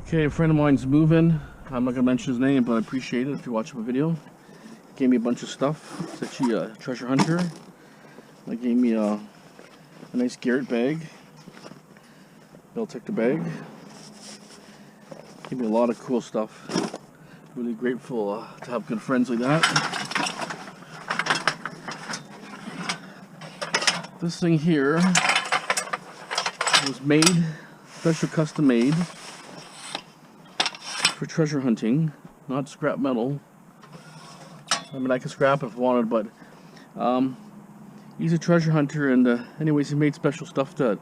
Okay, a friend of mine's moving. I'm not gonna mention his name, but I appreciate it if you're watching my video. He gave me a bunch of stuff. It's actually a treasure hunter. They gave me a nice Garrett bag. They'll take the bag. Gave me a lot of cool stuff. Really grateful to have good friends like that. This thing here was made, special custom made for treasure hunting, not scrap metal. I mean, I could scrap it if I wanted, but he's a treasure hunter, and anyways, he made special stuff that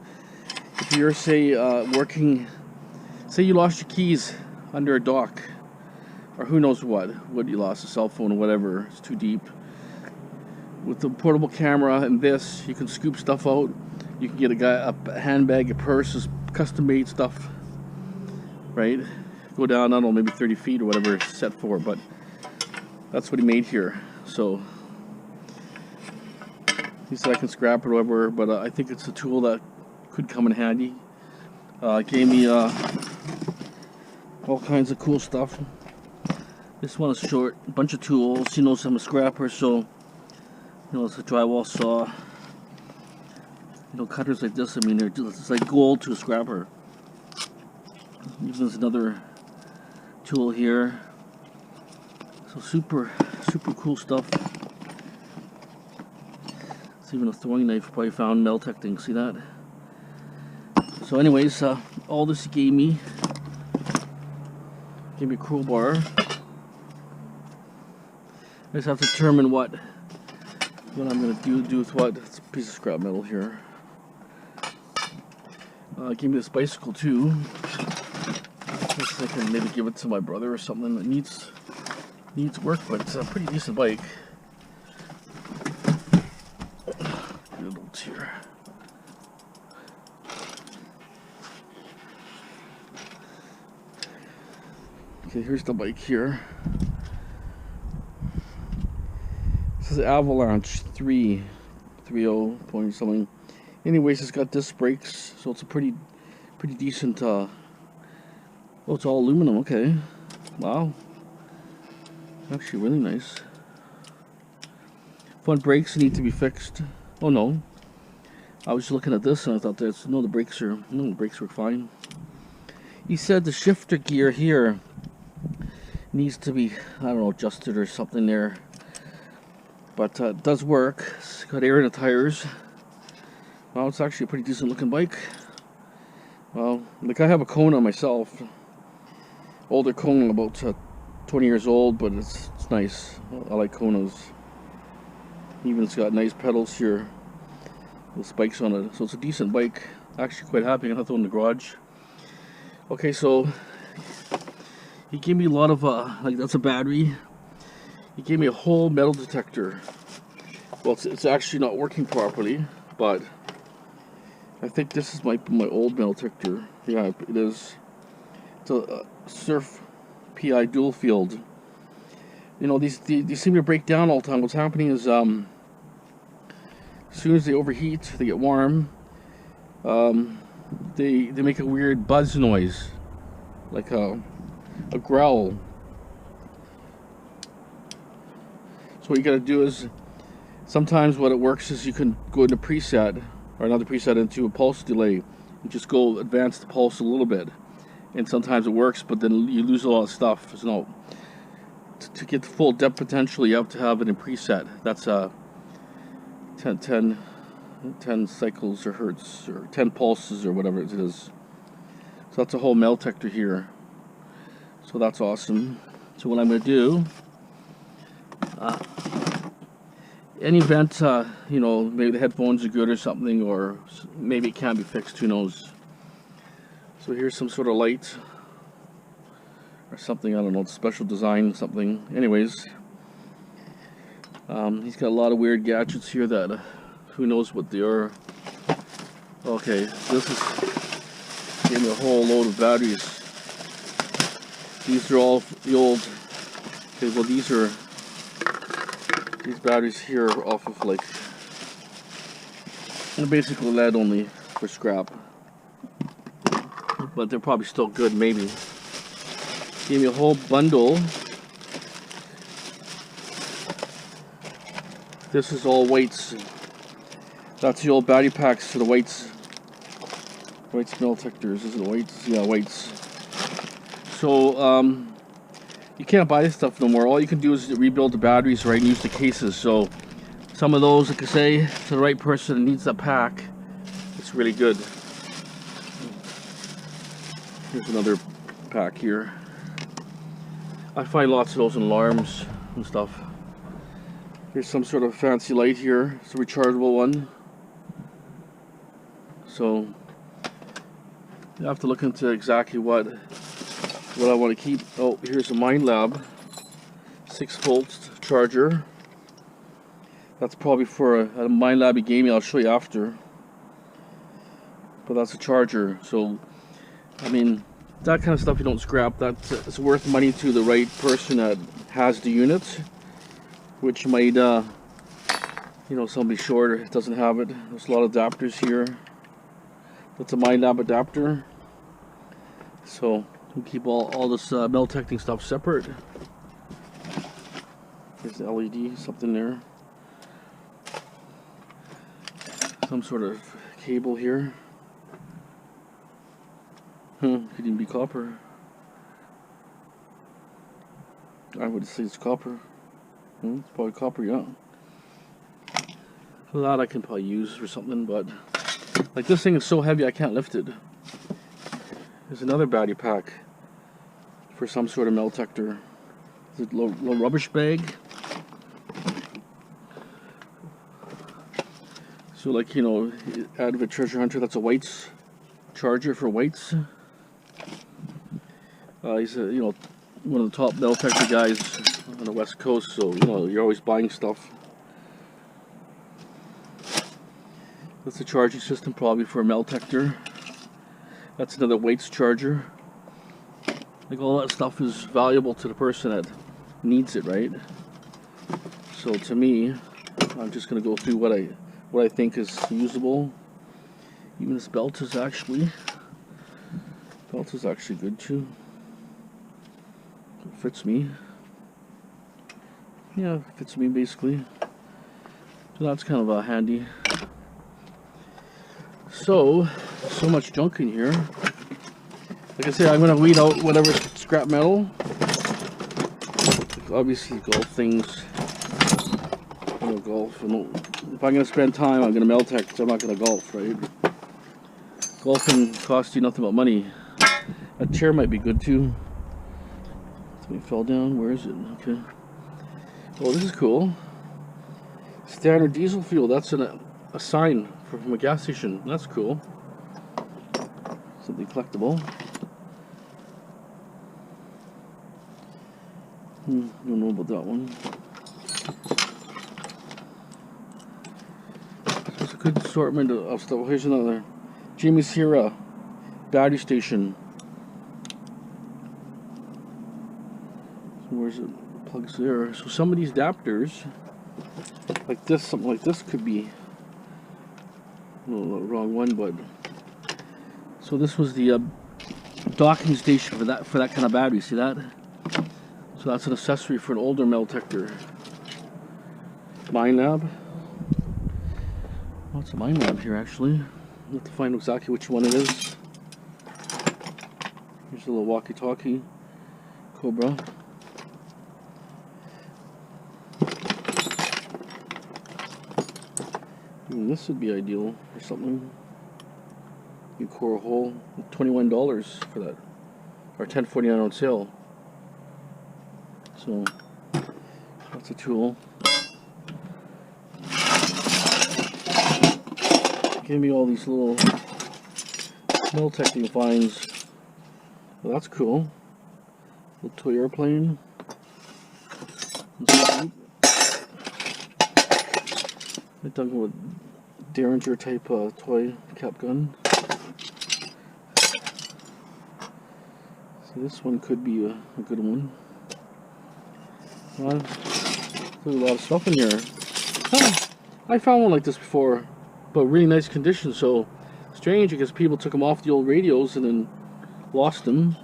if you're, say, working, say you lost your keys under a dock, or who knows what you lost, a cell phone or whatever, it's too deep. With the portable camera and this, you can scoop stuff out. You can get a handbag, a purse, is custom made stuff, right? Go down, I don't know, maybe 30 feet or whatever it's set for, but that's what he made here. So he said I can scrap it or whatever, but I think it's a tool that could come in handy. Gave me all kinds of cool stuff. This one is short, a bunch of tools. He knows I'm a scrapper, so you know, it's a drywall saw. You know, cutters like this, I mean, it's like gold to a scrapper. There's another tool here. So super cool stuff. It's even a throwing knife, probably found metal detecting. See that? So anyways, all this he gave me a crowbar. I just have to determine what I'm going to do with what. It's a piece of scrap metal here. Gave me this bicycle too. I guess I can maybe give it to my brother or something that needs work, but it's a pretty decent bike. Good old here. Okay, here's the bike here. This is Avalanche 330 point something. Anyways, it's got disc brakes, so it's a pretty decent. Oh, it's all aluminum. Okay, wow, actually really nice. Front brakes need to be fixed. Oh no, I was looking at this and I thought the brakes work fine. He said the shifter gear here needs to be, I don't know, adjusted or something there. But it does work. It's got air in the tires. Well, it's actually a pretty decent looking bike. Well, like I have a Kona myself. Older Kona, about 20 years old, but it's nice. I like Konas. Even it's got nice pedals here with spikes on it. So it's a decent bike. Actually quite happy. I'm gonna throw it in the garage. Okay, so he gave me a lot of, like that's a battery. He gave me a whole metal detector. Well, it's actually not working properly, but I think this is my old metal detector. Yeah, it is. It's a Surf PI dual field. You know, these seem to break down all the time. What's happening is, as soon as they overheat, they get warm. They make a weird buzz noise, like a growl. So what you gotta do is, sometimes what it works is you can go into preset, or another preset into a pulse delay, and just go advance the pulse a little bit. And sometimes it works, but then you lose a lot of stuff. So no, to get the full depth potential, you have to have it in preset. That's 10 cycles or hertz, or 10 pulses or whatever it is. So that's a whole metal detector here. So that's awesome. So what I'm gonna do, any event, you know, maybe the headphones are good or something, or maybe it can be fixed, who knows. So here's some sort of light or something, I don't know, special design something. Anyways, he's got a lot of weird gadgets here that who knows what they are. Okay, this is, gave me a whole load of batteries. These are all the old, okay, well these batteries here are off of, like, they're basically lead only for scrap. But they're probably still good, maybe. Gave me a whole bundle. This is all weights. That's the old battery packs for the weights. Weights metal detectors. Is it weights? Yeah, weights. So you can't buy this stuff no more. All you can do is rebuild the batteries, right, and use the cases. So some of those, like I say, to the right person that needs that pack, it's really good. Here's another pack here. I find lots of those in alarms and stuff. Here's some sort of fancy light here. It's a rechargeable one. So you have to look into exactly what I want to keep. Oh, here's a Mind Lab 6-volt charger. That's probably for a Mind Lab gaming. I'll show you after. But that's a charger. So I mean, that kind of stuff you don't scrap. It's worth money to the right person that has the unit, which might, you know, somebody short doesn't have it. There's a lot of adapters here. That's a Mind Lab adapter. So we'll keep all this metal detecting stuff separate. There's the LED, something there. Some sort of cable here. Could even be copper. I would say it's copper. It's probably copper, yeah. So that I can probably use for something, but like this thing is so heavy I can't lift it. There's another battery pack for some sort of metal detector. It's a little rubbish bag. So like, you know, out of a treasure hunter, that's a weights charger for weights. He's a, you know, one of the top metal detector guys on the West Coast, so you know you're always buying stuff. That's a charging system probably for a metal detector. That's another weights charger. Like all that stuff is valuable to the person that needs it, right? So to me, I'm just gonna go through what I think is usable. Even this belt is actually good too. It fits me. Yeah, it fits me basically. So that's kind of handy. So much junk in here. Like I said, I'm gonna weed out whatever scrap metal. Obviously, golf things. I don't golf. If I'm gonna spend time, I'm gonna metal detect. So I'm not gonna golf, right? Golfing costs you nothing but money. A chair might be good too. Something fell down. Where is it? Okay. Oh, this is cool. Standard diesel fuel. That's a sign from a gas station. That's cool. Something collectible. Don't know about that one. So it's a good assortment of stuff. Here's another. Jamie Sierra battery station. So where's it? Plugs there. So some of these adapters, like this, something like this could be. No, wrong one, but so this was the docking station for that kind of battery. See that? So that's an accessory for an older metal detector. Mind Lab. What's a Mind Lab here actually? I have to find exactly which one it is. Here's a little walkie-talkie. Cobra. This would be ideal or something. You core a hole. $21 for that, or $10.49 on sale. So that's a tool. Give me all these little metal detecting finds. Well, that's cool. Little toy airplane. I'm talking about Derringer type toy cap gun. So this one could be a good one. There's a lot of stuff in here. I found one like this before, but really nice condition. So strange because people took them off the old radios and then lost them.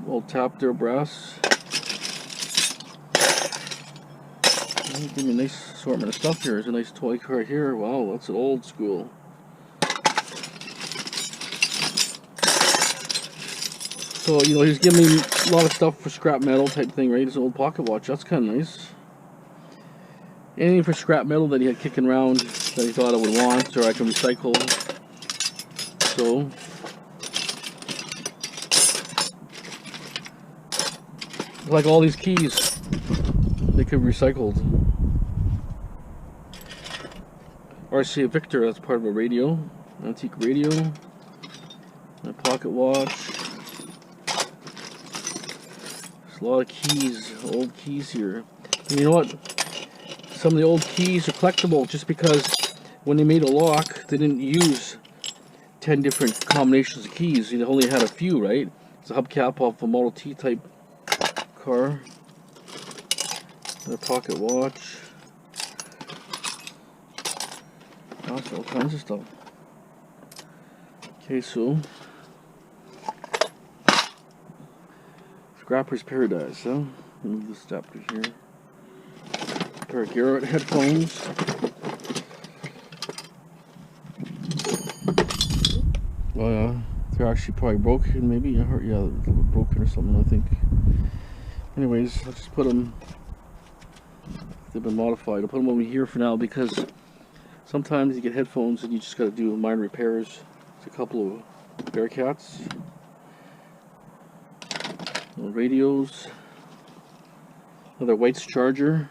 Old tap there, brass. Give me a nice assortment of stuff here. There's a nice toy car here. Wow, that's an old school. So, you know, he's giving me a lot of stuff for scrap metal type thing, right? His old pocket watch. That's kind of nice. Anything for scrap metal that he had kicking around that he thought I would want or I can recycle. So, like all these keys, they could be recycled. RCA Victor, that's part of a radio, antique radio, my pocket watch. There's a lot of keys, old keys here. And you know what? Some of the old keys are collectible just because when they made a lock, they didn't use 10 different combinations of keys. They only had a few, right? It's a hubcap off a Model T type car. A pocket watch. Lots of all kinds of stuff. Okay, so Scrapper's Paradise, huh? Move this adapter here. A pair of Garrett headphones. Oh yeah, they're actually probably broken. Maybe I heard, yeah, a little bit broken or something. I think. Anyways, I'll just put them. They've been modified. I'll put them over here for now because sometimes you get headphones and you just got to do minor repairs. There's a couple of Bearcats, little radios, another White's charger.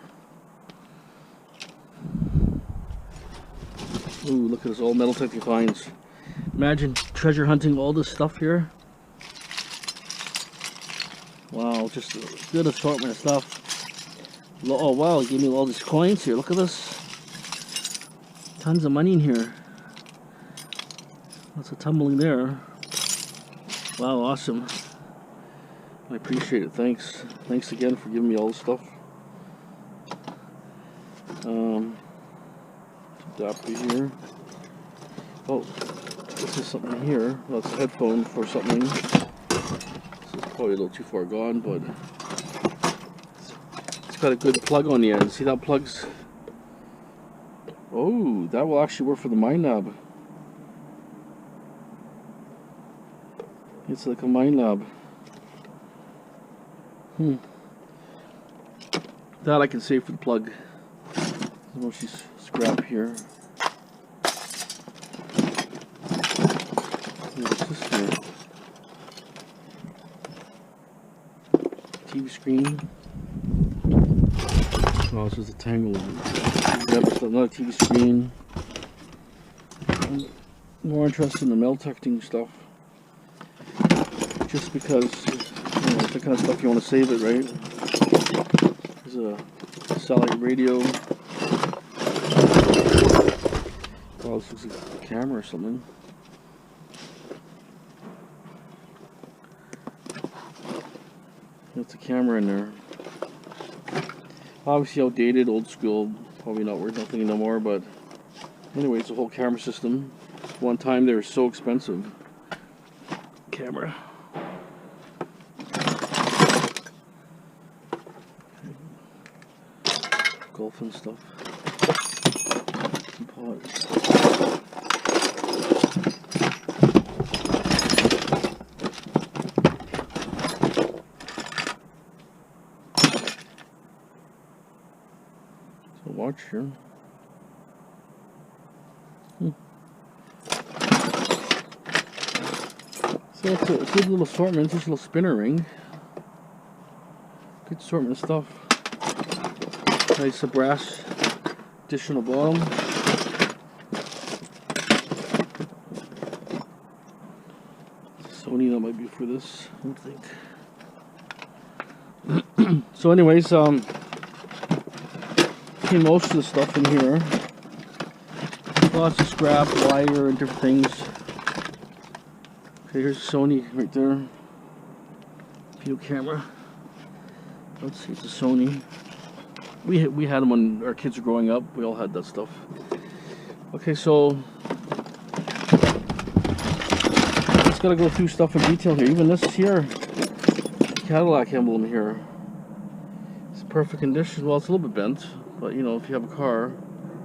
Ooh, look at this old metal technique finds. Imagine treasure hunting all this stuff here. Wow, just a good assortment of stuff. Oh wow, he gave me all these coins here. Look at this. Tons of money in here. Lots of tumbling there. Wow, awesome. I appreciate it. Thanks. Thanks again for giving me all this stuff. Adapter here. Oh, this is something here. Well, it's a headphone for something. This is probably a little too far gone, but it's got a good plug on the end. See that plugs? Oh, that will actually work for the mind knob. It's like a mind knob. That I can save for the plug. There's mostly scrap here. What's this here? TV screen. Oh, this is a tangle. Yep, another TV screen. I'm more interested in the metal detecting stuff. Just because, you know, it's the kind of stuff you want to save it, right? There's a satellite radio. Oh, this looks like a camera or something. That's a camera in there. Obviously outdated, old school, probably not worth nothing no more, but anyway, it's a whole camera system. One time they were so expensive. Camera. Golf and stuff. Some pots. So watch here. So it's a good little assortment. This little spinner ring. Good assortment of stuff. Nice brass additional bottom. Sony, that might be for this, I don't think. So anyways, most of the stuff in here. Lots of scrap, wire, and different things. Okay, here's Sony right there. Video camera. Let's see, it's a Sony. We had them when our kids were growing up. We all had that stuff. Okay, so just gotta go through stuff in detail here. Even this here, Cadillac Emblem here. It's perfect condition. Well, it's a little bit bent, but you know, if you have a car,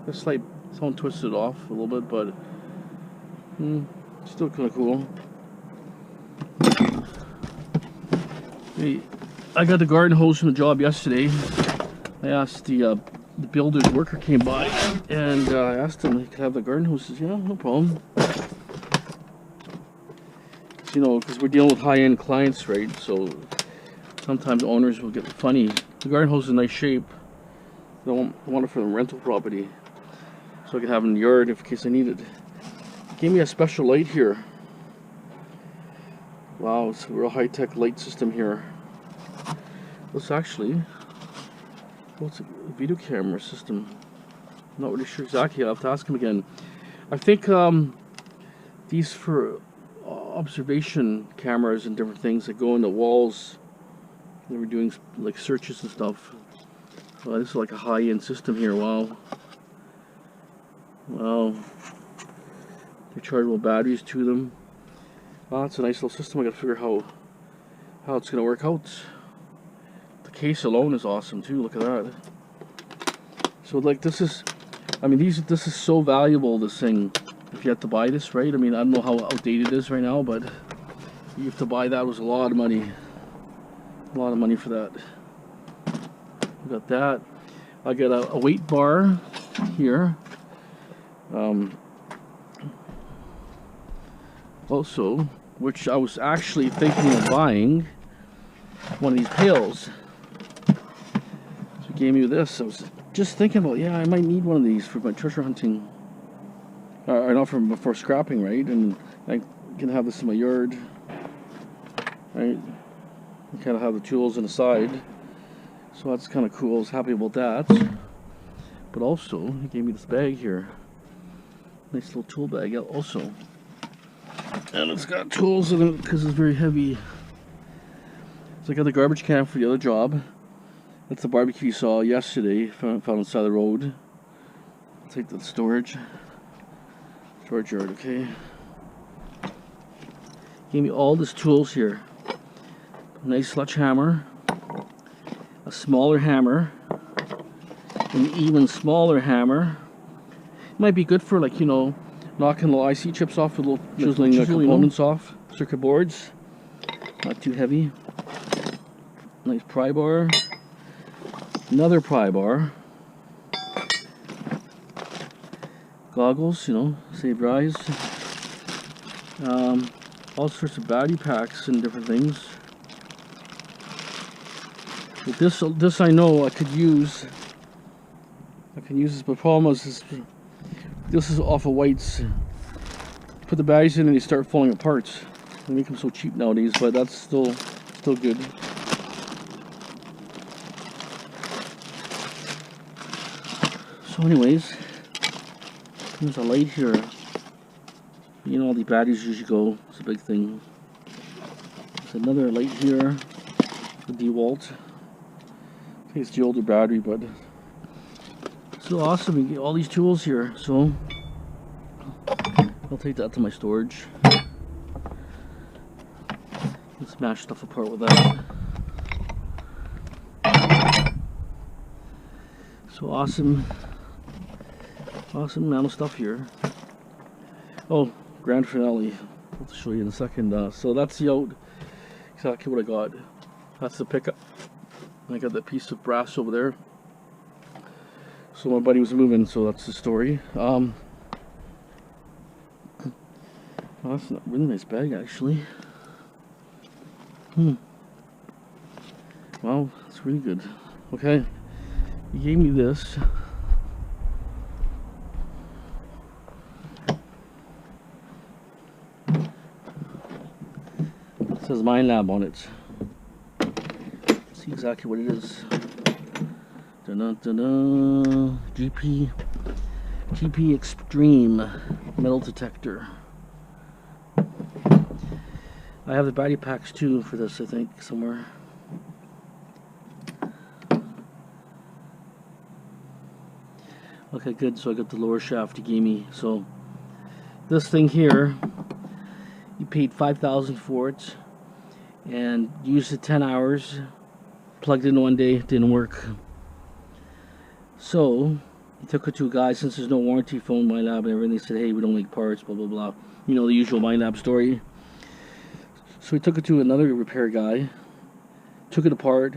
it's like someone twisted it off a little bit, but still kind of cool. Hey, I got the garden hose from the job yesterday. I asked the builder's worker came by, and I asked him if he could have the garden hose. He says, yeah, no problem. You know, because we're dealing with high-end clients, right? So sometimes owners will get funny. The garden hose is in nice shape. I want it for the rental property, so I can have it in the yard in case I need it. Gave me a special light here. Wow, it's a real high-tech light system here. It's actually, it's a video camera system. I'm not really sure exactly. I'll have to ask him again. I think these for observation cameras and different things that go in the walls. They were doing like searches and stuff. Well, this is like a high-end system here. Wow. Wow. Rechargeable batteries to them. Wow, that's a nice little system. I gotta figure how it's gonna work out. The case alone is awesome too. Look at that. So like this is, I mean this is so valuable, this thing. If you have to buy this, right? I mean, I don't know how outdated it is right now, but you have to buy that. It was a lot of money. A lot of money for that. I got that. I got a weight bar here. Also, which I was actually thinking of buying one of these pails. So he gave me this. I was just thinking about, yeah, I might need one of these for my treasure hunting. Not for scrapping, right? And I can have this in my yard, right? I kind of have the tools on the side, so that's kind of cool. I was happy about that. But also, he gave me this bag here, nice little tool bag also, and it's got tools in it because it's very heavy. So I got the garbage can for the other job. That's the barbecue you saw yesterday, found on the side of the road. I'll take that storage yard, okay. Gave me all these tools here. A nice sledgehammer, a smaller hammer, an even smaller hammer. It might be good for, like, you know, knocking little IC chips off with little chiseling components off circuit boards. Not too heavy. Nice pry bar. Another pry bar. Goggles, you know, save your eyes. All sorts of battery packs and different things. But this I know I could use. I can use this, but the problem is this is off of whites. Put the batteries in and they start falling apart. They make them so cheap nowadays, but that's still good. So anyways, there's a light here. You know, all the batteries usually go. It's a big thing. There's another light here. The DeWalt. I think it's the older battery, but so awesome. You get all these tools here. So I'll take that to my storage. Let's smash stuff apart with that. So awesome. Awesome amount of stuff here. Oh, grand finale. I'll show you in a second. So that's the exactly what I got. That's the pickup. I got that piece of brass over there. So my buddy was moving, so that's the story. Oh, that's a really nice bag, actually. Wow, that's really good. Okay, he gave me this. It says Mind Lab on it. Let's see exactly what it is. Da-da-da-da. GP Extreme metal detector. I have the battery packs too for this, I think, somewhere. Okay, good. So I got the lower shaft he gave me. So this thing here, he paid $5,000 for it. and used it 10 hours. Plugged in one day, didn't work. So he took it to a guy. Since there's no warranty, phoned my lab and everything. They said, hey, we don't make parts, blah blah blah. You know, the usual my lab story. So he took it to another repair guy, took it apart,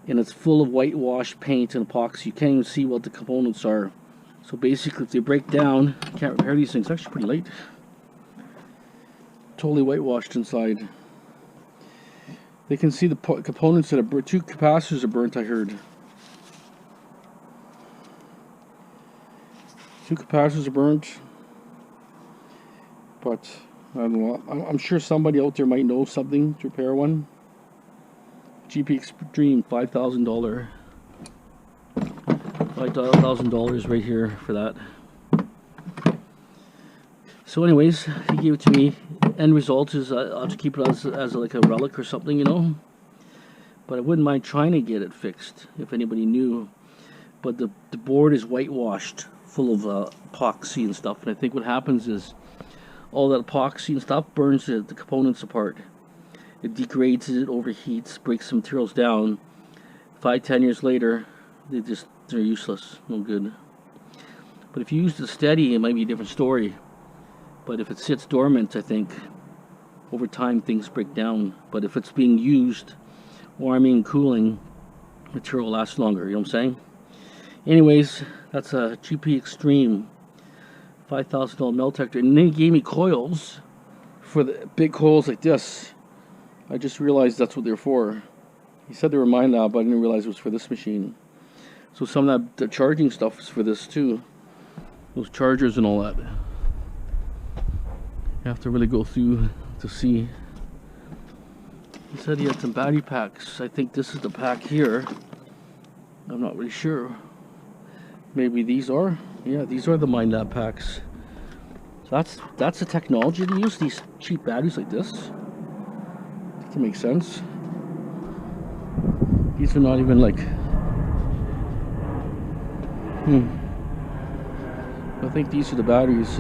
and it's full of whitewash paint and epoxy. You can't even see what the components are. So basically, if they break down, you can't repair these things. It's actually pretty late. Totally whitewashed inside. They can see the components that are two capacitors are burnt, I heard. Two capacitors are burnt. But I don't know. I'm sure somebody out there might know something to repair one. GP Extreme, $5,000. $5,000 right here for that. So anyways, he gave it to me. End result is I'll have to keep it as like a relic or something, you know. But I wouldn't mind trying to get it fixed if anybody knew. But the board is whitewashed, full of epoxy and stuff. And I think what happens is all that epoxy and stuff burns the components apart. It degrades it, overheats, breaks the materials down. 5-10 years later, they're useless, no good. But if you use it steady, it might be a different story. But if it sits dormant, I think over time things break down. But if it's being used, warming, cooling, material lasts longer. You know what I'm saying? Anyways, that's a GP Extreme $5,000 melt detector. And then he gave me coils for the big coils like this. I just realized that's what they're for. He said they were mine now, but I didn't realize it was for this machine. So some of that the charging stuff is for this too. Those chargers and all that. You have to really go through to see. He said he had some battery packs. I think this is the pack here. I'm not really sure. Maybe these are. Yeah, these are the MindLab packs. So that's the technology to use these cheap batteries like this. Doesn't make sense. These are not even like. I think these are the batteries.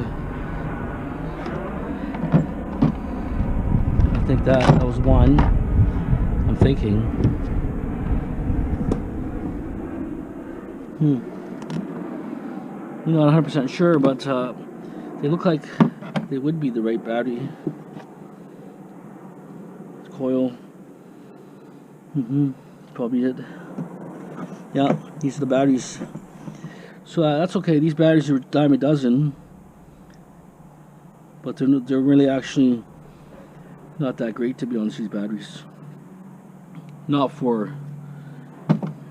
I think that was one. I'm thinking. I'm not 100% sure, but they look like they would be the right battery. Coil. Probably it. Yeah, these are the batteries. So that's okay. These batteries are a dime a dozen, but they're really actually not that great, to be honest. These batteries, not for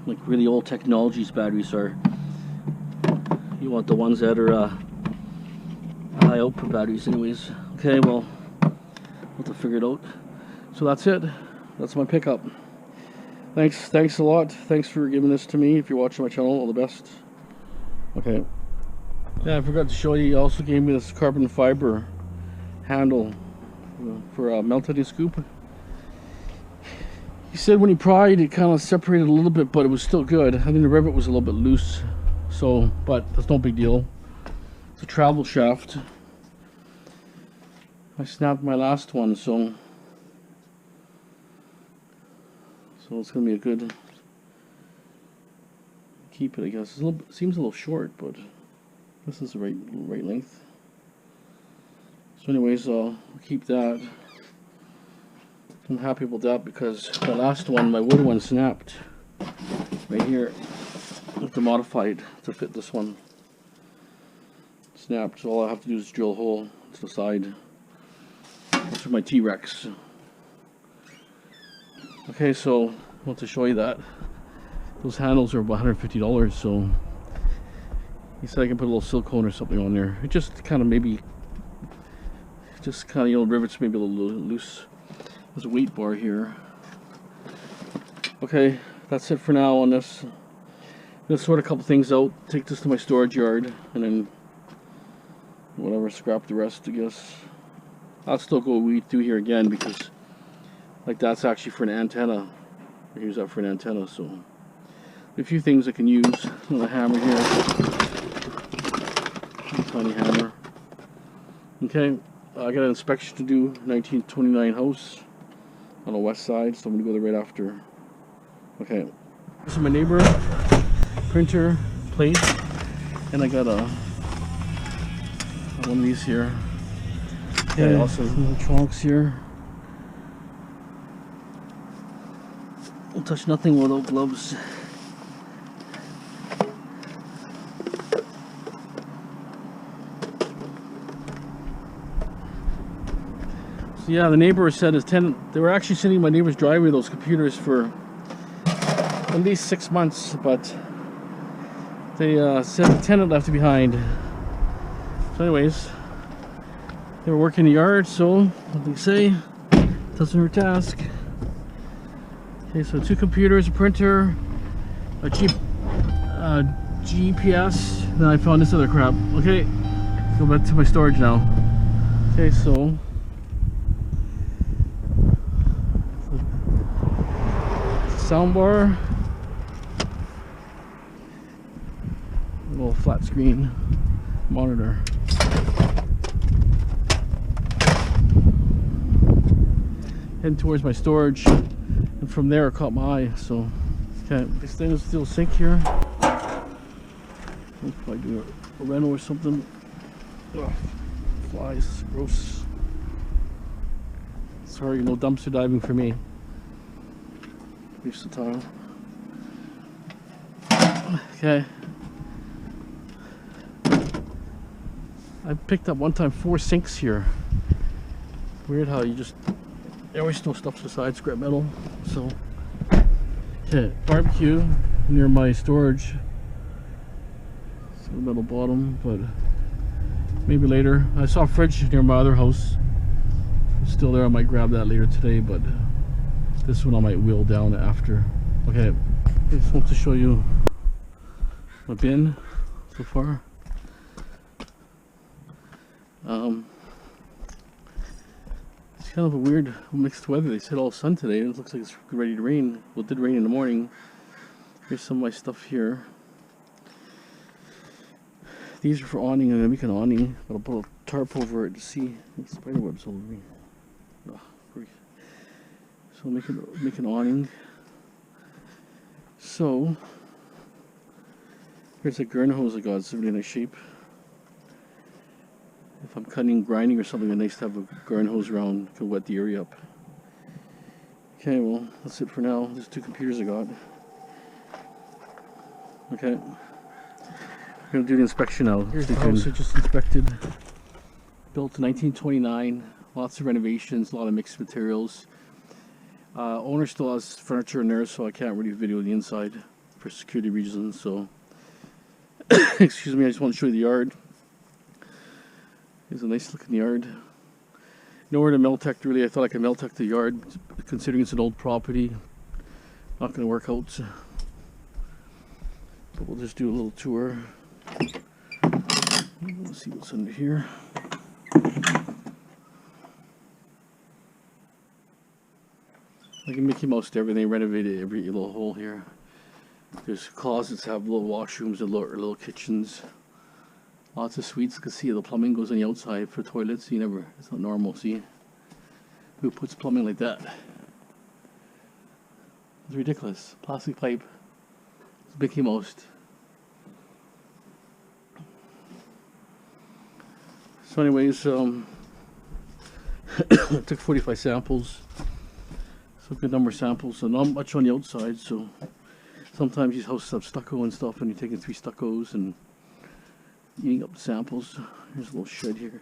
like really old technologies. Batteries are. You want the ones that are high output batteries, anyways. Okay, well, we'll have to figure it out. So that's it. That's my pickup. Thanks a lot. Thanks for giving this to me. If you're watching my channel, all the best. Okay. Yeah, I forgot to show you. He also gave me this carbon fiber handle for a melting scoop. He said when he pried, it kind of separated a little bit, but it was still good. I think the rivet was a little bit loose. So, but that's no big deal. It's a travel shaft. I snapped my last one, so it's gonna be a good keep it, I guess. It seems a little short, but this is the right length. So anyways, I'll keep that. I'm happy about that because the last one, my wood one, snapped right here. I have to modify it to fit this one. Snapped, so all I have to do is drill a hole to the side. That's for my T-Rex. Okay, so I want to show you that. Those handles are about $150, so he said I can put a little silicone or something on there. It just kind of you know, rivets maybe a little loose. There's a weight bar here. Okay, that's it for now on this. I'm gonna sort a couple things out, take this to my storage yard, and then whatever, scrap the rest, I guess. I'll still go weed through here again because like that's actually for an antenna. I use that for an antenna, so a few things I can use. A hammer here, tiny hammer. Okay, I got an inspection to do. 1929 house. on the west side, so I'm gonna go there right after. Okay, this is my neighbor, printer, plate, and I got one of these here. Okay, also some trunks here. I'll touch nothing without gloves. So yeah, the neighbor said his tenant, they were actually sitting in my neighbor's driveway, those computers, for at least 6 months, but they said the tenant left it behind. So anyways, they were working in the yard, so what they say, doesn't hurt to ask. Okay, so 2 computers, a printer, a GPS, then I found this other crap. Okay, go back to my storage now. Okay, so soundbar, little flat screen monitor. Heading towards my storage, and from there it caught my eye. So, okay, stainless steel sink here. I'll probably do a reno or something. Ugh, flies, gross. Sorry, no dumpster diving for me. Use the tile. Okay. I picked up one time 4 sinks here. Weird how you just, they always throw stuff aside, scrap metal. So, okay, barbecue near my storage. It's a metal bottom, but maybe later. I saw a fridge near my other house. It's still there. I might grab that later today, but this one I might wheel down after. Okay, I just want to show you my bin so far. It's kind of a weird mixed weather. They said all sun today. It looks like it's ready to rain. Well, it did rain in the morning. Here's some of my stuff here. These are for awning. I'm gonna make an awning, but I'll put a tarp over it to see. Spider webs all over me. Oh, so make an awning. So here's a garden hose I got. It's in really nice shape. If I'm cutting, grinding or something, it's nice to have a garden hose around to wet the area up. Okay, well, that's it for now. There's 2 computers I got. Okay, we're gonna do the inspection now. Here's the house I just inspected. Built in 1929. Lots of renovations, a lot of mixed materials. Owner still has furniture in there, so I can't really video the inside for security reasons. So, excuse me, I just want to show you the yard. It's a nice looking yard. Nowhere to Meltech really. I thought I could Meltech the yard, considering it's an old property. Not going to work out. But we'll just do a little tour. Let's see what's under here. Like a Mickey Mouse to everything, renovated every little hole here. There's closets that have little washrooms and little kitchens. Lots of suites. You can see the plumbing goes on the outside for toilets. You never, it's not normal. See, who puts plumbing like that? It's ridiculous. Plastic pipe. It's Mickey Mouse. So anyways, I took 45 samples. So a good number of samples. So not much on the outside. So sometimes these houses have stucco and stuff, and you're taking 3 stuccos and eating up the samples. Here's a little shed here.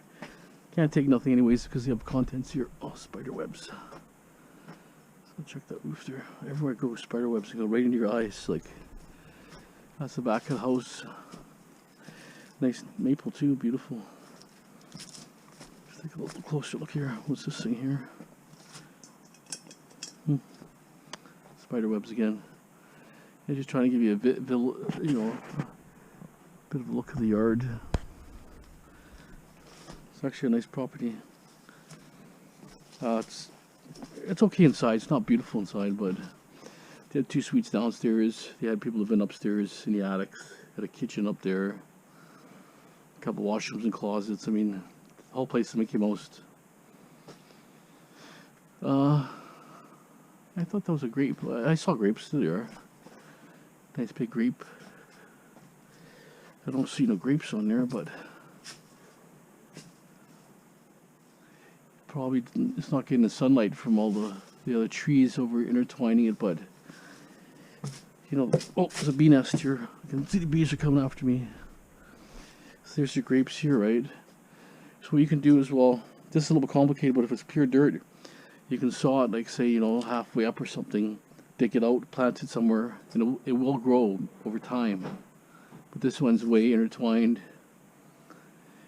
Can't take nothing anyways because they have contents here. Oh, spider webs. So check that roof there. Everywhere I go, spider webs go right into your eyes. Like, that's the back of the house. Nice maple too, beautiful. Let's take a little closer look here. What's this thing here? Spider webs again. I'm just trying to give you a bit, you know, bit of a look of the yard. It's actually a nice property. It's okay inside. It's not beautiful inside, but they had 2 suites downstairs. They had people living upstairs in the attics. Had a kitchen up there. A couple washrooms and closets. I mean, the whole place is Mickey Mouse. I thought that was a grape. I saw grapes there. Nice big grape. I don't see no grapes on there, but probably it's not getting the sunlight from all the other trees over intertwining it, but you know, oh, there's a bee nest here. I can see the bees are coming after me. So there's your grapes here, right? So what you can do is, well, this is a little bit complicated, but if it's pure dirt, you can saw it, like say, you know, halfway up or something, dig it out, plant it somewhere, and it will grow over time. But this one's way intertwined.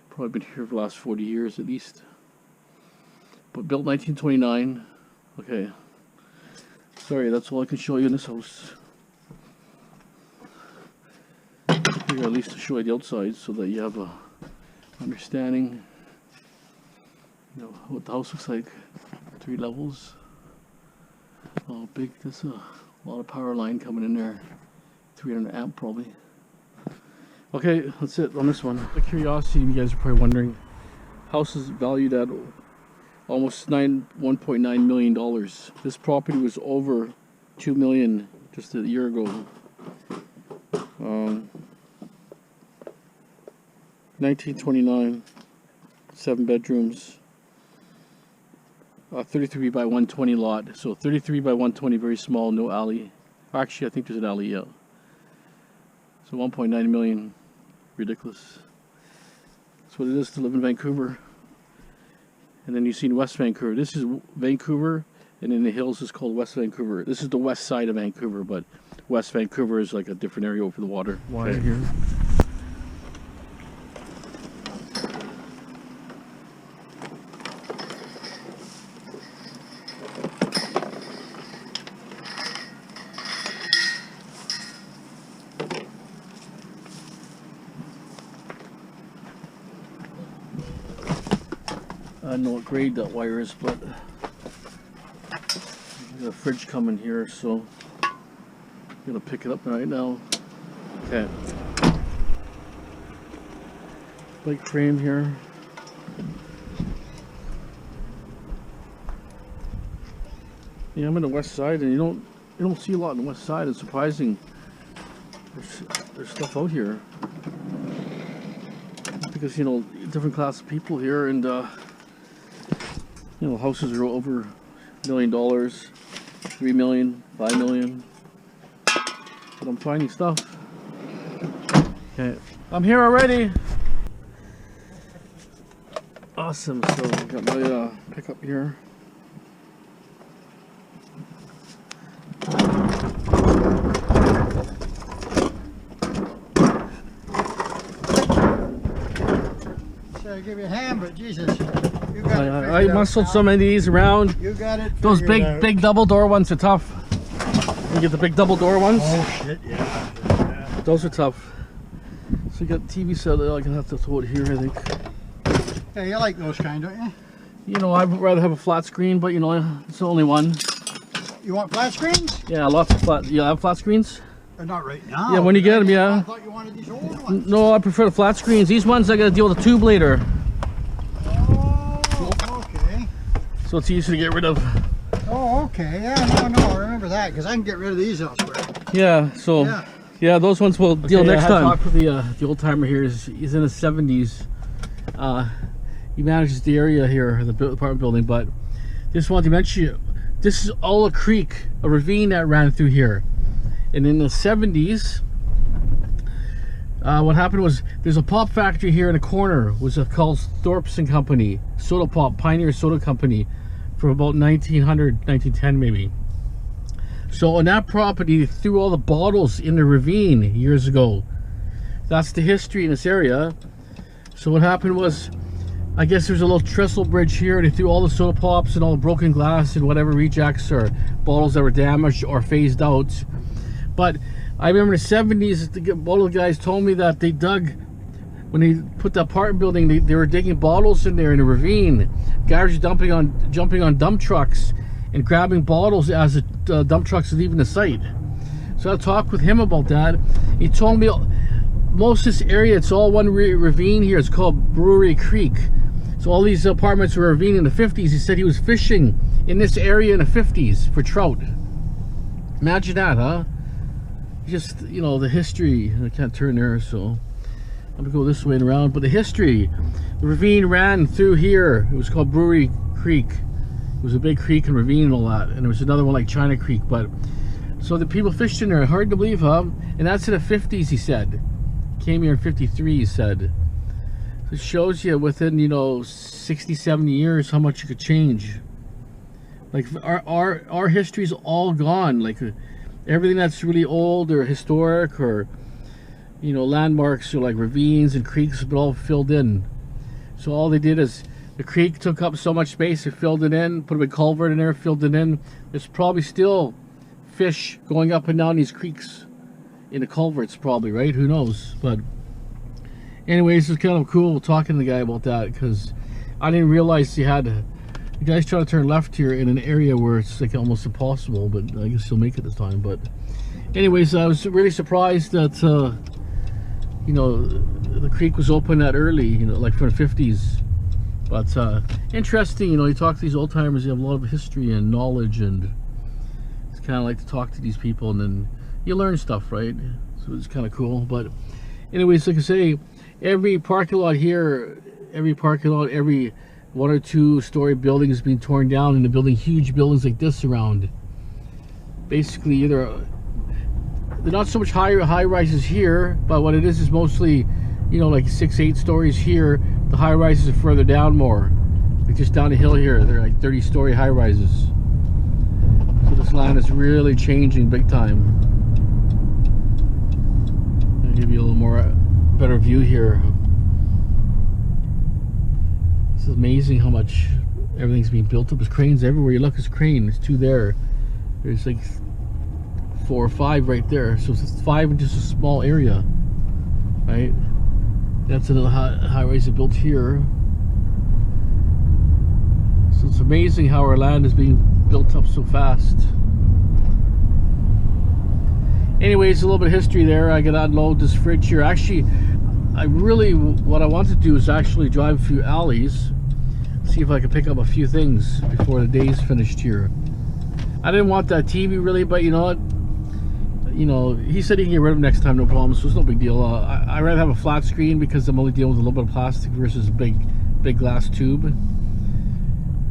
Probably been here for the last 40 years at least. But built 1929. Okay. Sorry, that's all I can show you in this house. Here, at least to show you the outside so that you have a understanding, you know, what the house looks like. 3 levels. Oh, big. There's a lot of power line coming in there. 300 amp probably. Okay, that's it on this one. Out of curiosity, you guys are probably wondering, house is valued at almost $1.9 million. This property was over $2 million just a year ago. 1929, 7 bedrooms, 33 by 120 lot. So 33 by 120, very small, no alley. Actually, I think there's an alley, yeah. So 1.9 million, ridiculous. That's what it is to live in Vancouver. And then you've seen West Vancouver. This is Vancouver, and in the hills is called West Vancouver. This is the west side of Vancouver, but West Vancouver is like a different area over the water. Wire here. I don't know what grade that wire is, but there's a fridge coming here, so I'm gonna pick it up right now. Okay. Bike frame here. Yeah, I'm in the west side, and you don't see a lot on the west side. It's surprising. There's stuff out here because, you know, different class of people here, and you know, houses are over $1 million, $3 million, $5 million. But I'm finding stuff. Okay, I'm here already. Awesome. So I got my pickup here. I give you a hand, but Jesus, you got it. I muscled some of these around. You got it. Those big double door ones are tough. You get the big double door ones. Oh shit, yeah. Those are tough. So you got TV set. I'm gonna have to throw it here, I think. Yeah, you like those kind, don't you? You know, I'd rather have a flat screen, but you know, it's the only one. You want flat screens? Yeah, lots of flat. You have flat screens? Not right now. Yeah, when you get them, yeah. I thought you wanted these old ones. No, I prefer the flat screens. These ones I gotta deal with a tube later. Oh, okay. So it's easy to get rid of. Oh, okay. Yeah, no, I remember that because I can get rid of these elsewhere. Yeah, so yeah, those ones we'll deal next time. I talked with the old timer here. He's in his 70s. He manages the area here, the apartment building. But just wanted to mention you, this is all a creek, a ravine that ran through here. And in the 70s, what happened was there's a pop factory here in the corner. It was called Thorpe's and Company, Soda Pop, Pioneer Soda Company, from about 1900, 1910 maybe. So on that property, they threw all the bottles in the ravine years ago. That's the history in this area. So what happened was, I guess there's a little trestle bridge here. They threw all the soda pops and all the broken glass and whatever rejects or bottles that were damaged or phased out. But I remember in the 70s, one of the guys told me that they dug, when they put the apartment building, they were digging bottles in there in a ravine. Guys were jumping on dump trucks and grabbing bottles as the dump trucks are leaving the site. So I talked with him about that. He told me most of this area, it's all one ravine here. It's called Brewery Creek. So all these apartments were a ravine in the 50s. He said he was fishing in this area in the 50s for trout. Imagine that, huh? Just, you know, the history. I can't turn there, so I'm gonna go this way and around. But the history, the ravine ran through here. It was called Brewery Creek. It was a big creek and ravine and all that. And there was another one like China Creek. But so the people fished in there. Hard to believe, huh? And that's in the 50s, he said. Came here in 53, he said. So it shows you within, you know, 60, 70 years how much you could change. Like our history's all gone. Like everything that's really old or historic or, you know, landmarks or like ravines and creeks have been all filled in. So all they did is the creek took up so much space, it filled it in, put a big culvert in there, filled it in. There's probably still fish going up and down these creeks in the culverts, probably, right? Who knows? But anyways, it's kind of cool talking to the guy about that, because I didn't realize the guy's trying to turn left here in an area where it's like almost impossible, but I guess he'll make it this time. But anyways, I was really surprised that you know, the creek was open that early, you know, like for the 50s. But interesting, you know, you talk to these old timers, you have a lot of history and knowledge, and it's kind of like to talk to these people, and then you learn stuff, right? So it's kind of cool. But anyways, like I say, every parking lot here, every 1 or 2 story building is being torn down, and they're building huge buildings like this around. Basically, either they're not so much high rises here, but what it is mostly, you know, like 6, 8 stories here. The high rises are further down more, like just down the hill here. They're like 30-story high rises. So this land is really changing big time. I'll give you a little more better view here. It's amazing how much everything's being built up. There's cranes everywhere you look. There's a crane. There's 2 there. There's like 4 or 5 right there. So it's 5 in just a small area, right? That's another high rise they built here. So it's amazing how our land is being built up so fast. Anyways, a little bit of history there. I gotta unload this fridge here. Actually, what I want to do is actually drive a few alleys, see if I can pick up a few things before the day's finished here. I didn't want that TV really, but you know what? You know, he said he can get rid of it next time, no problem, so it's no big deal. I'd rather have a flat screen because I'm only dealing with a little bit of plastic versus a big glass tube.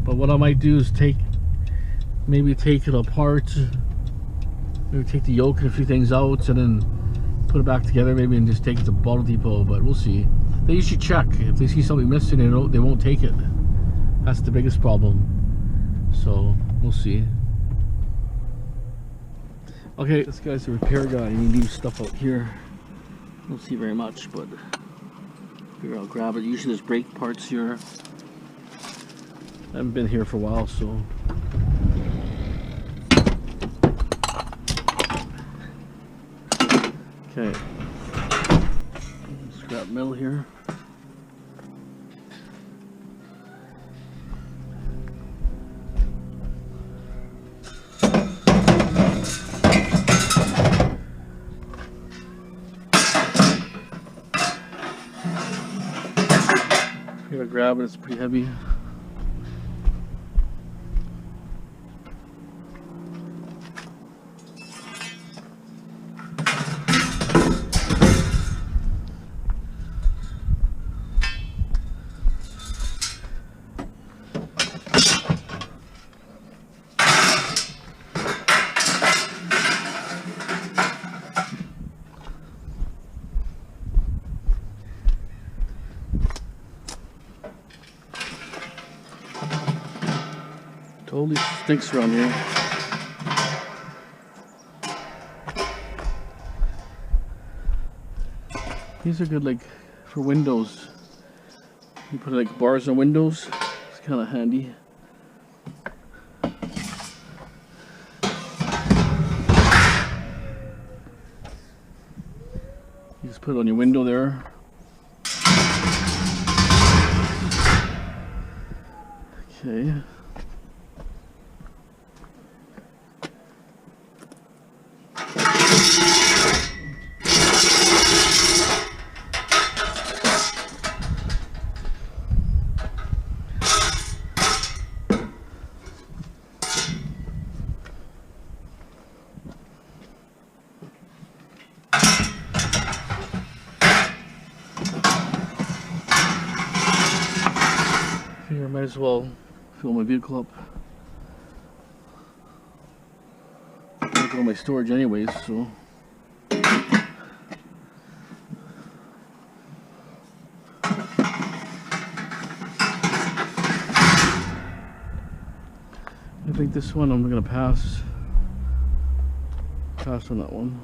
But what I might do is maybe take it apart, maybe take the yoke and a few things out, and then put it back together, maybe, and just take it to Bottle Depot. But we'll see. They usually check. If they see something missing, they won't take it. That's the biggest problem. So we'll see. Okay, this guy's a repair guy, and he leaves stuff out here. Don't see very much, but figure I'll grab it. Usually there's brake parts here. I haven't been here for a while, so. Okay. Scrap metal here. Gotta grab it, it's pretty heavy. Totally stinks around here. These are good, like, for windows. You put like bars on windows. It's kind of handy. You just put it on your window there. Okay. Here, might as well fill my vehicle up. I go to my storage anyways, so. I think this one I'm gonna pass on that one.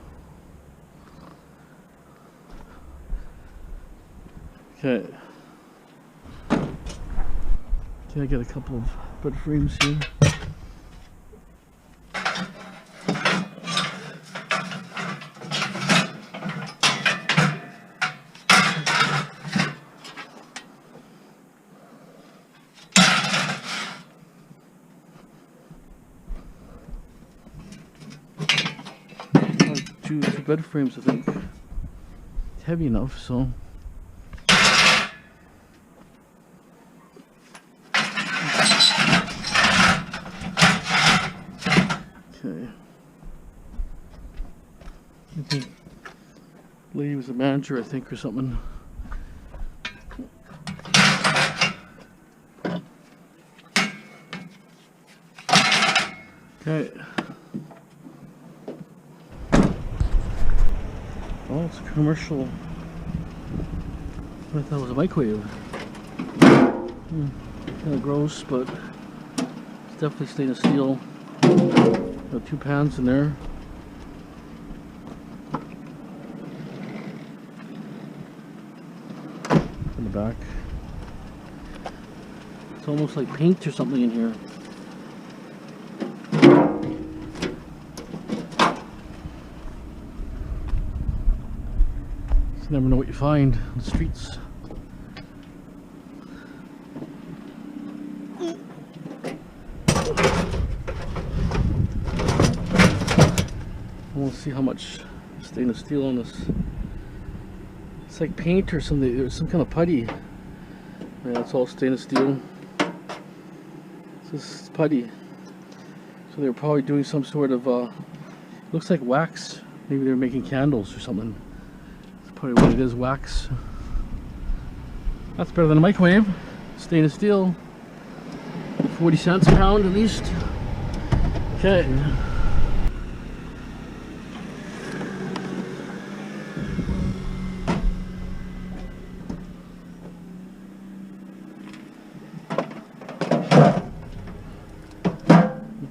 Okay. Okay, I got a couple of bed frames here. Two bed frames, I think. It's heavy enough, so. Okay. I think lady was a manager, I think, or something. Okay. Oh, it's a commercial. I thought it was a microwave. Kind of gross, but it's definitely stainless steel. Got 2 pans in there. In the back. It's almost like paint or something in here. You never know what you find on the streets. We'll see how much stainless steel on this. It's like paint or something. There's some kind of putty. Yeah, it's all stainless steel. This is putty. So they're probably doing some sort of looks like wax. Maybe they're making candles or something. That's probably what it is, wax. That's better than a microwave. Stainless steel. 40 cents a pound at least. Okay.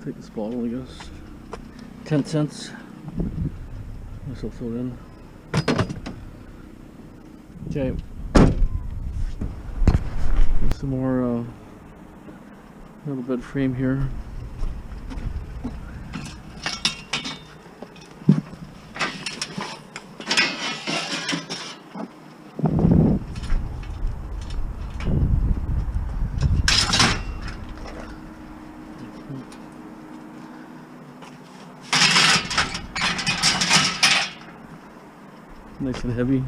Take this bottle, I guess. 10 cents. I guess I'll throw it in. Okay. Some more little bed frame here. Nice and heavy.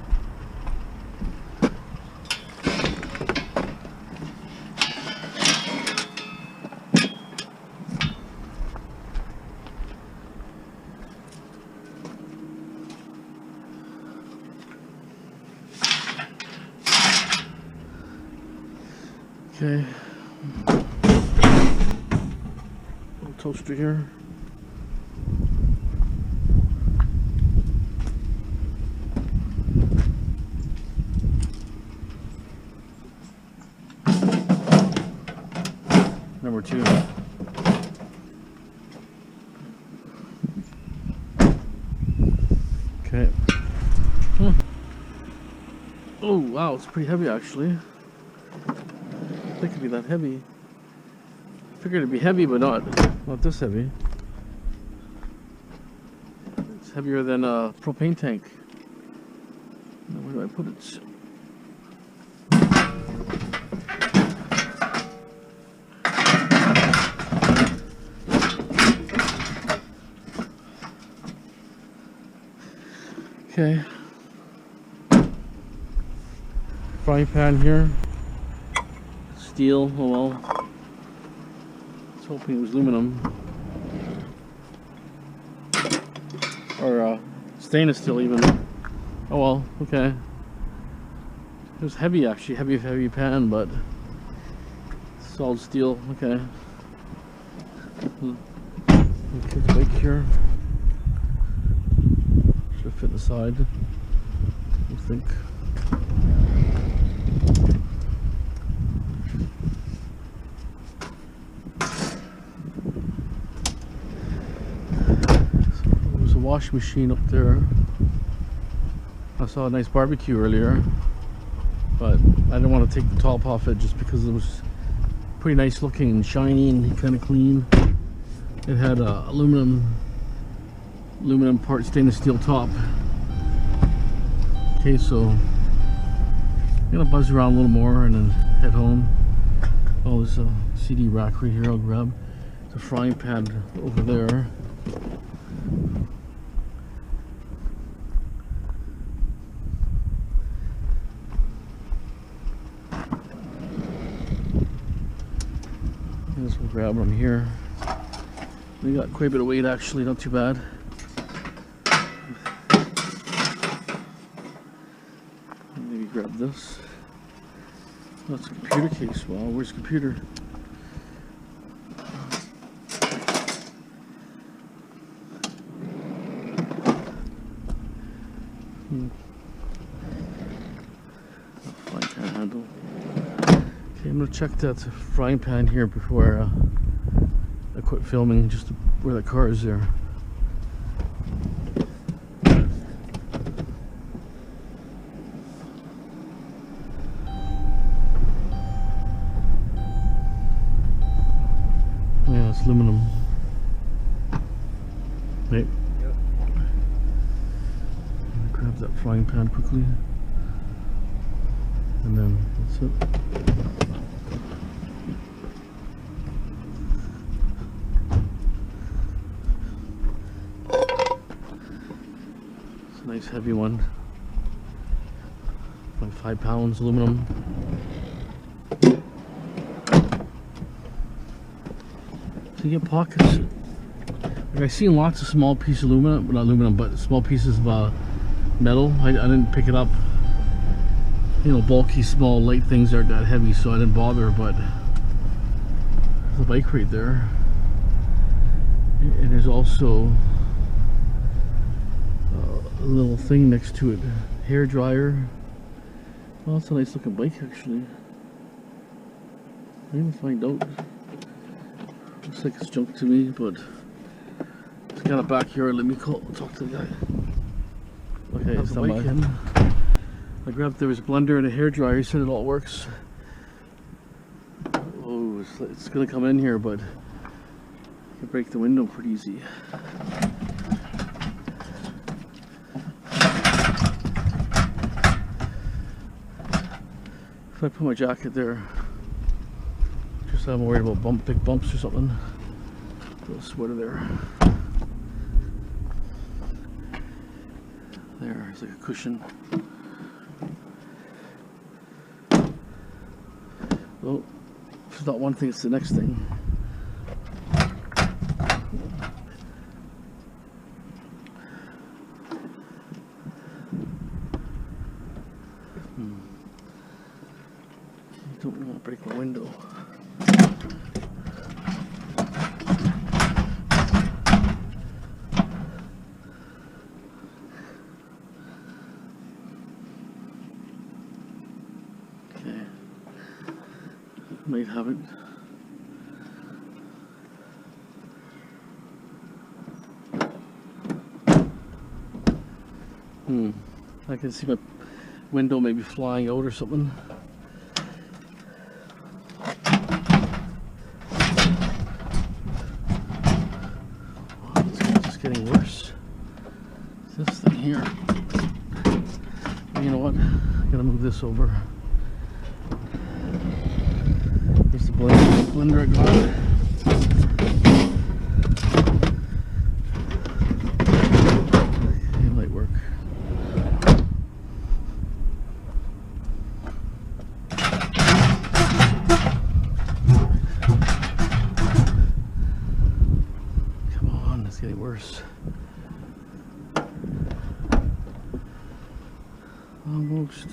Okay. Little toaster here. Number 2. Okay. Oh wow, it's pretty heavy actually. I think it could be that heavy. I figured it'd be heavy, but not this heavy. It's heavier than a propane tank. Now, where do I put it? Okay. Frying pan here. Steel, oh well. I was hoping it was aluminum. Or stainless steel even. Oh well, okay. It was heavy actually, heavy pan, but Solid steel, okay. Kid's bike here. Should fit inside, I think. So there's a washing machine up there. I saw a nice barbecue earlier, but I didn't want to take the top off it just because it was pretty nice looking and shiny and kind of clean. It had a aluminum part stainless steel top. Okay, so I'm gonna buzz around a little more and then head home. Oh, there's a CD rack right here I'll grab. There's a frying pan over there. This will grab them here. We got quite a bit of weight actually, not too bad. Maybe grab this. Oh, it's a computer case. Wow, where's the computer? Frying pan handle. Okay, I'm gonna check that frying pan here before I quit filming, just where the car is there. Yeah, it's aluminum. Right. Yep. Grab that frying pan quickly. And then that's it. It's a nice heavy one. Like 5 pounds aluminum. So you get pockets. Like I've seen lots of small pieces of aluminum, not aluminum, but small pieces of metal. I didn't pick it up. You know, bulky, small, light things aren't that heavy, so I didn't bother, but there's a bike right there. And there's also a little thing next to it. Hair dryer. Well, that's a nice looking bike actually. I'm gonna find out. Looks like it's junk to me, but it's got a backyard. Let me talk to the guy. Okay, it's the bike in. I grabbed, there was a blender and a hair dryer. He said it all works. Oh, it's gonna come in here, but you can break the window pretty easy. If I put my jacket there, just so I'm worried about big bumps or something. Put a sweater there. There's like a cushion. Oh, if it's not one thing, it's the next thing. I don't want to break my window. Okay. Might have it. I can see my window maybe flying out or something. Wow, it's just getting worse. This thing here. You know what? I gotta move this over. Here's the blender I got. It might work. Come on, it's getting worse. Almost.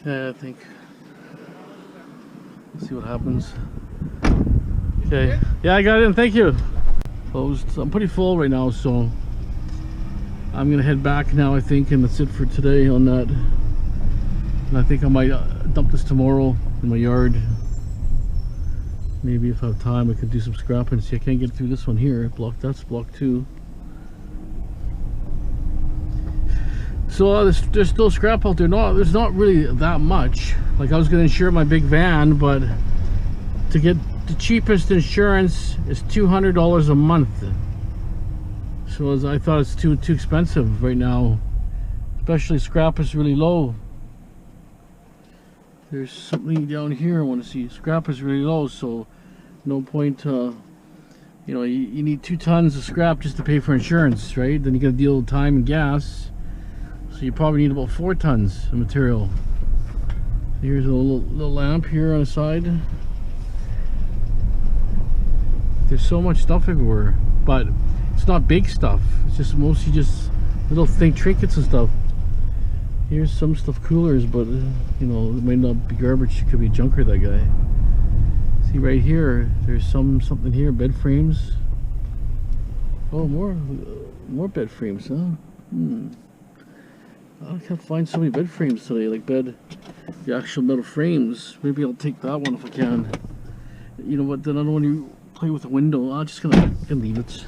Yeah, I think. Let's see what happens. Okay. Yeah, I got it in. Thank you. Closed. I'm pretty full right now, so I'm gonna head back now, I think, and that's it for today on that. And I think I might dump this tomorrow in my yard. Maybe if I have time, I could do some scrapping. See, I can't get through this one here. That's block 2. So there's still scrap out there. No, there's not really that much. Like, I was gonna insure my big van, but to get the cheapest insurance is $200 a month. So I thought it's too expensive right now. Especially scrap is really low. There's something down here I want to see. Scrap is really low, so no point. You know, you need 2 tons of scrap just to pay for insurance, right? Then you got to deal with time and gas. So you probably need about 4 tons of material. Here's a little lamp here on the side. There's so much stuff everywhere, but it's not big stuff. It's just mostly just little trinkets and stuff. Here's some stuff, coolers, but you know, it might not be garbage. It could be junker, that guy. See right here, there's something here, bed frames. Oh, more bed frames, huh? I can't find so many bed frames today, like the actual metal frames. Maybe I'll take that one if I can. You know what, then I don't want to play with the window. I'm just gonna leave it.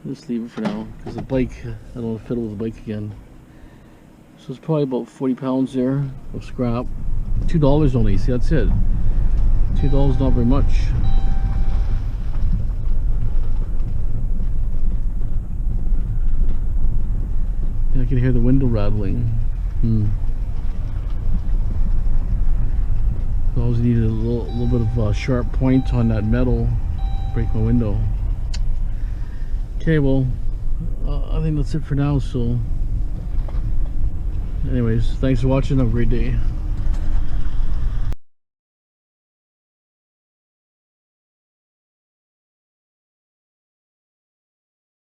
Just leave it for now, because the bike, I don't want to fiddle with the bike again. So it's probably about 40 pounds there of scrap. $2 only, see, that's it. $2, not very much. And I can hear the window rattling. So I always needed a little bit of a sharp point on that metal to break my window. Okay, well, I think that's it for now, so anyways, thanks for watching. Have a great day.